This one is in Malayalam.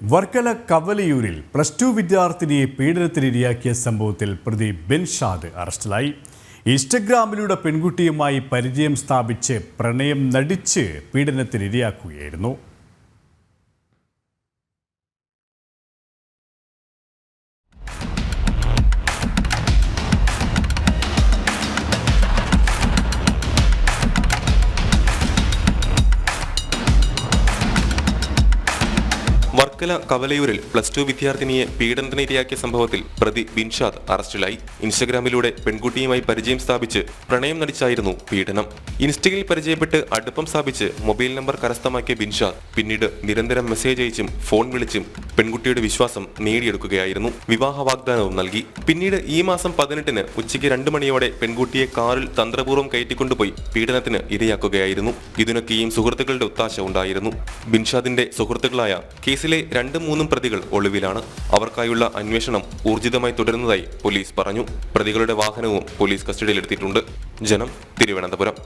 വർക്കല കവലയൂരിൽ +2 വിദ്യാർത്ഥിനിയെ പീഡനത്തിനിരയാക്കിയ സംഭവത്തിൽ പ്രതി ബിൻഷാദ് അറസ്റ്റിലായി. ഇൻസ്റ്റഗ്രാമിലൂടെ പെൺകുട്ടിയുമായി പരിചയം സ്ഥാപിച്ച് പ്രണയം നടിച്ച് പീഡനത്തിനിരയാക്കുകയായിരുന്നു. വർക്കല കവലയൂരിൽ +2 വിദ്യാർത്ഥിനിയെ പീഡനത്തിനിരയാക്കിയ സംഭവത്തിൽ പ്രതി ബിൻഷാദ് അറസ്റ്റിലായി. ഇൻസ്റ്റഗ്രാമിലൂടെ പെൺകുട്ടിയുമായി പരിചയം സ്ഥാപിച്ച് പ്രണയം നടിച്ചായിരുന്നു പീഡനം. ഇൻസ്റ്റയിൽ പരിചയപ്പെട്ട് അടുപ്പം സ്ഥാപിച്ച് മൊബൈൽ നമ്പർ കരസ്ഥമാക്കിയ ബിൻഷാദ് പിന്നീട് നിരന്തരം മെസ്സേജ് അയച്ചും ഫോൺ വിളിച്ചും പെൺകുട്ടിയുടെ വിശ്വാസം നേടിയെടുക്കുകയായിരുന്നു. വിവാഹ വാഗ്ദാനവും നൽകി. പിന്നീട് ഈ മാസം 18-ന് ഉച്ചയ്ക്ക് 2 മണിയോടെ പെൺകുട്ടിയെ കാറിൽ തന്ത്രപൂർവ്വം കയറ്റിക്കൊണ്ടുപോയി പീഡനത്തിന് ഇരയാക്കുകയായിരുന്നു. ഇതിനൊക്കെയും സുഹൃത്തുക്കളുടെ ഒത്താശ ഉണ്ടായിരുന്നു. ബിൻഷാദിന്റെ സുഹൃത്തുക്കളായ കേസിലെ 2-3 പ്രതികൾ ഒളിവിലാണ്. അവർക്കായുള്ള അന്വേഷണം ഊർജിതമായി തുടരുന്നതായി പോലീസ് പറഞ്ഞു. പ്രതികളുടെ വാഹനവും പോലീസ് കസ്റ്റഡിയിലെടുത്തിട്ടുണ്ട്. ജനം, തിരുവനന്തപുരം.